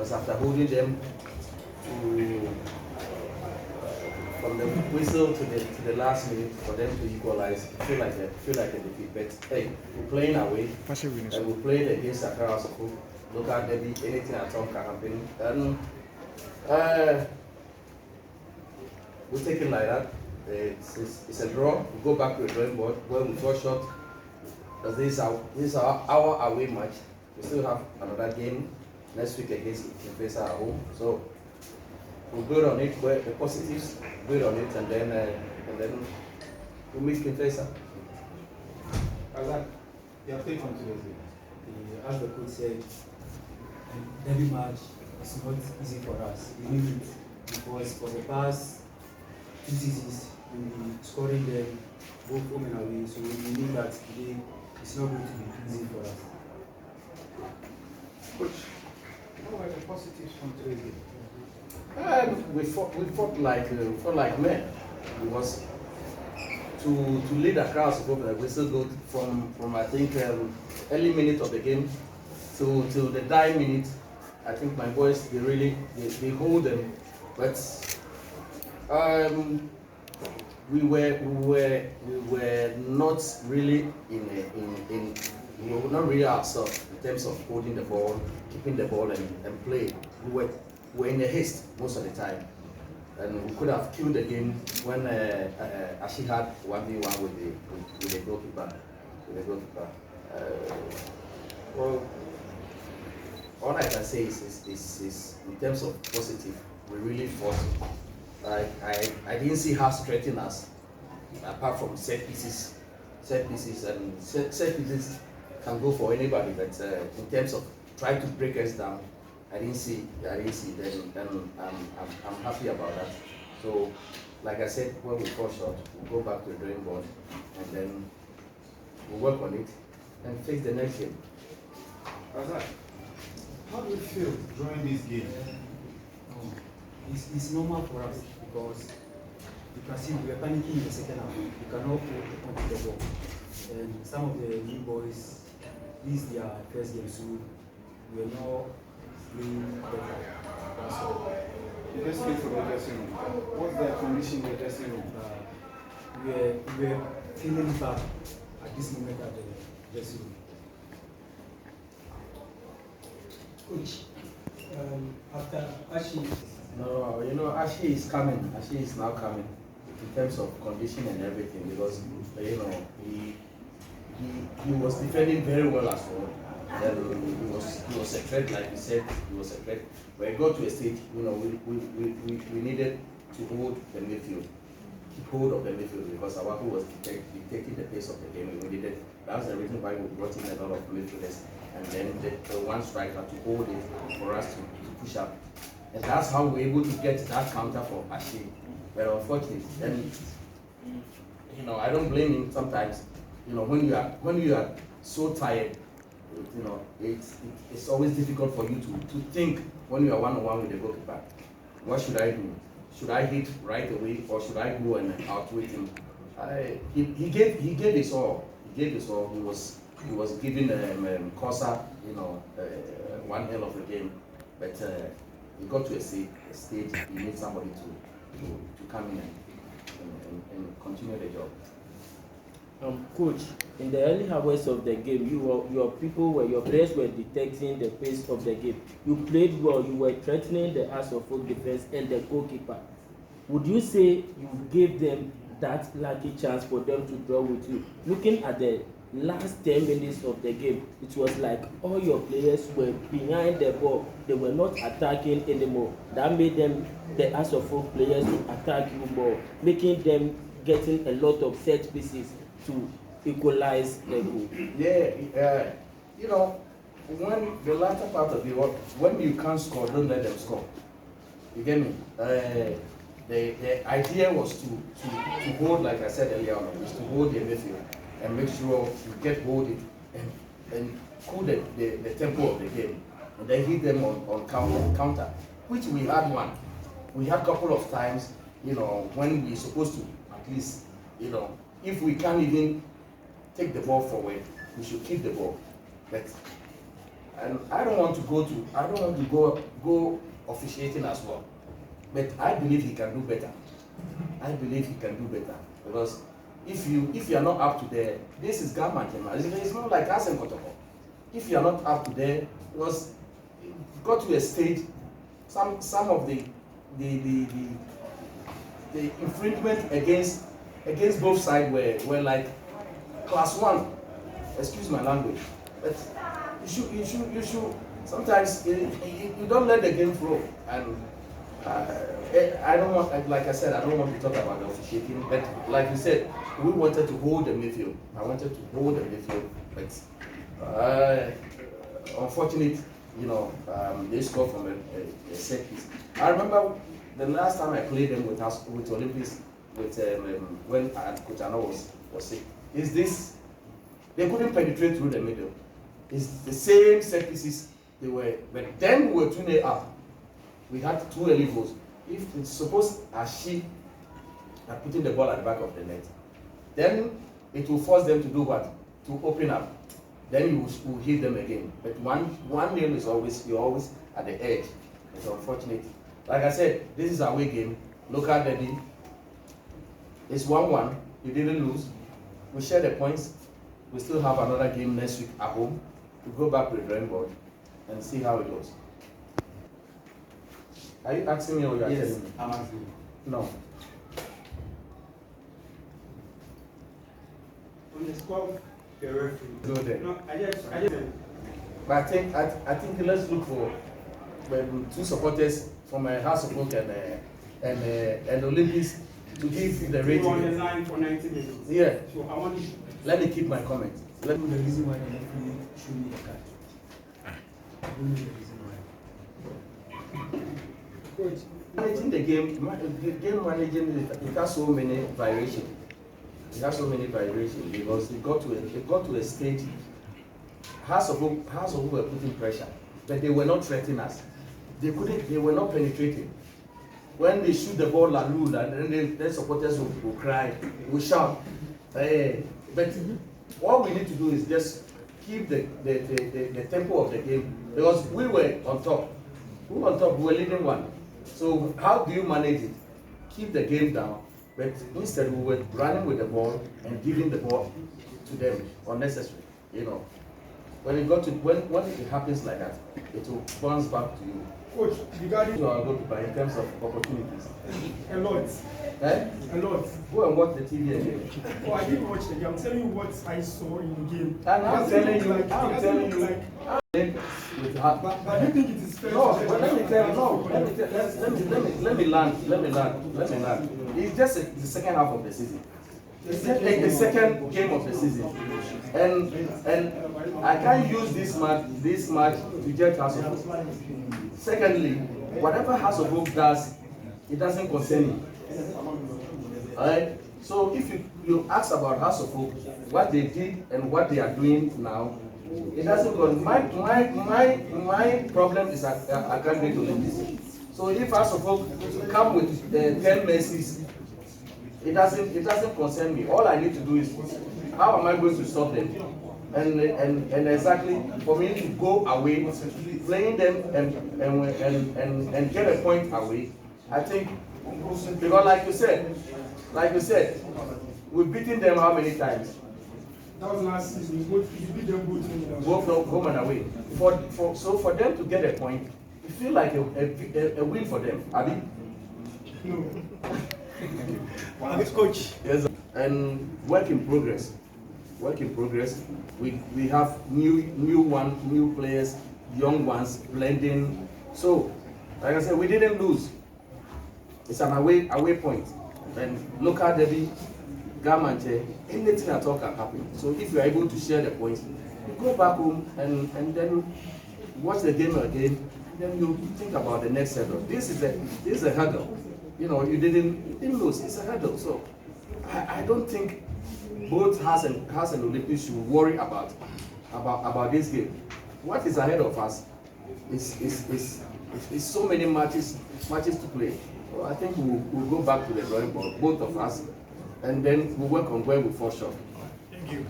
because after holding them from the whistle to the last minute for them to equalize, feel like a defeat. But hey, we're playing away, and we played against Accra School. Look at there be anything at all can happen. And we take it like that. It's a draw. We go back to the drawing board where we fall short. Because this is our away match. We still have another game next week against Kingfisher at home. So we'll build on it, where the positives, build on it, and then we'll meet Kingfisher. Your take on today's game? As the coach said, every match is not easy for us. We need it because for the past 2 seasons we've been scoring them both home and away. So we knew that today it's not going to be easy for us. Coach, what were the positives from today's game? We fought like men. It was to lead the crowd. We still go from I think early minute of the game to the dying minute. I think my boys they hold them, but we were not really we were not really ourselves in terms of holding the ball, keeping the ball and play. We were in a haste most of the time, and we could have killed the game when Ashi had 1v1 with the goalkeeper. Well, all I can say is in terms of positive, we really fought. I didn't see how threatening us, apart from set pieces, and set pieces can go for anybody. But in terms of trying to break us down, I didn't see that, and I'm happy about that. So, like I said, when we fall short, we'll go back to the drawing board, and then we'll work on it and face the next game. How do you feel during this game? It's normal for us because you can see we are panicking in the second half. We cannot hold onto the ball. And some of the new boys, this is their first game, so we are not playing better. That's all. You just came for the dressing room. What's the condition in the dressing room? We are feeling bad at this moment at the dressing room. Coach, after Ashi. No, Ashi is coming. Ashi is now coming in terms of condition and everything, because he was defending very well as well. Then he was a threat, like you said. He was a threat. When we got to a stage, we needed to hold the midfield, keep hold of the midfield, because Awaku was dictating the pace of the game. We needed. That's the reason why we brought in a lot of midfielders, and then the one striker to hold it for us to push up. And that's how we're able to get that counter for Ashi. But unfortunately, then I don't blame him sometimes. When you are so tired, it's always difficult for you to think when you are one-on-one with the goalkeeper. What should I do? Should I hit right away, or should I go and outwit him? He gave his all. He gave his all. He was giving Kosa, one hell of a game, but. He got to a stage he needs somebody to come in and continue the job. Coach, in the early hours of the game, your players were detecting the pace of the game. You played well. You were threatening the ass of folk defense and the goalkeeper. Would you say you gave them that lucky chance for them to draw with you? Looking at the last 10 minutes of the game, it was like all your players were behind the ball. They were not attacking anymore. That made them, the ass of folk players, to attack you more, making them getting a lot of set pieces to equalize the goal. Yeah, when the latter part of the work, when you can't score, don't let them score. You get me? The idea was to hold, like I said earlier on, is to hold the midfield and make sure you get hold it and cool the tempo of the game, and then hit them on counter, which we had one. We had a couple of times, when we're supposed to, at least, if we can't even take the ball forward, we should keep the ball. But and I don't want to go officiating as well. But I believe he can do better. I believe he can do better because if you are not up to there, this is government. It's not like us in Kotoko. If you are not up to there, because it got to a stage, some of the infringement against both sides were like class 1. Excuse my language, but you should sometimes you don't let the game flow. And I don't want, like I said, I don't want to talk about the officiating, but like you said, we wanted to hold the midfield. I wanted to hold the midfield, but unfortunately, they scored from a set piece. I remember the last time I played them with Olympics, when Kuchano was sick. Is this? They couldn't penetrate through the middle. It's the same set pieces they were, but then we were 2-0 up. We had 2 early goals. If it's supposed Ashi are putting the ball at the back of the net, then it will force them to do what? To open up. Then you will hit them again. But 1-0 is always, you're always at the edge. It's unfortunate. Like I said, this is our away game. Local derby. It's 1-1. We didn't lose. We share the points. We still have another game next week at home. We go back to the drawing board and see how it goes. Are you asking me or you are telling me? I'm asking you. No. On the score of the referee. Go there. No, I just But I think let's look for 2 supporters from House of Oak and Olympics to give the rating. you on the line for 90 minutes. Yeah. So I want you. Let me keep my comment. The reason why the referee showed me the card. I don't know the reason why. Coach, Managing the game managing, it has so many variations. It has so many variations because it got to a stage. House of Oak were putting pressure, but they were not threatening us. They were not penetrating. When they shoot the ball la lula, and then supporters will cry, will shout. But what we need to do is just keep the tempo of the game because we were on top. We were on top. We were leading 1. So how do you manage it? Keep the game down, but instead we were running with the ball and giving the ball to them unnecessary. When it happens like that, it will bounce back to you. Coach, regarding To our goalkeeper in terms of opportunities. a lot, Eh? a lot. Go and watch the TV again. Oh, I didn't watch the game. I'm telling you what I saw in the game. And I'm telling you, It doesn't look like. with her. But do you think it is fair? No, to but let me tell you, let me land. It's just the second half of the season. It's just like the second game of the season. And I can't use this match to judge House of Oak. Secondly, whatever House of Oak does, it doesn't concern me. Alright? So if you ask about House of Oak, what they did and what they are doing now, it doesn't concern my problem is I can't get to Olympics. So if House of Oak come with 10 Mercies, it doesn't concern me. All I need to do is how am I going to stop them? And exactly for me to go away, playing them and get a point away, I think because like you said, we've beaten them how many times? That was last season. You beat them both. Both home and away. So for them to get a point, it feels like a win for them. Abi? No. Coach. Yes. And work in progress. Work in progress. We have new players, young ones blending. So, like I said, we didn't lose. It's an away point. And local derby, Gamante, anything at all can happen. So if you are able to share the points, you go back home and then watch the game again. Then you think about the next hurdle. This is a hurdle. You didn't lose. It's a hurdle. So I don't think both Haas and Olympics should worry about this game. What is ahead of us is so many matches to play. So I think we'll go back to the drawing board, both of us, and then we'll work on where we fall short. Thank you.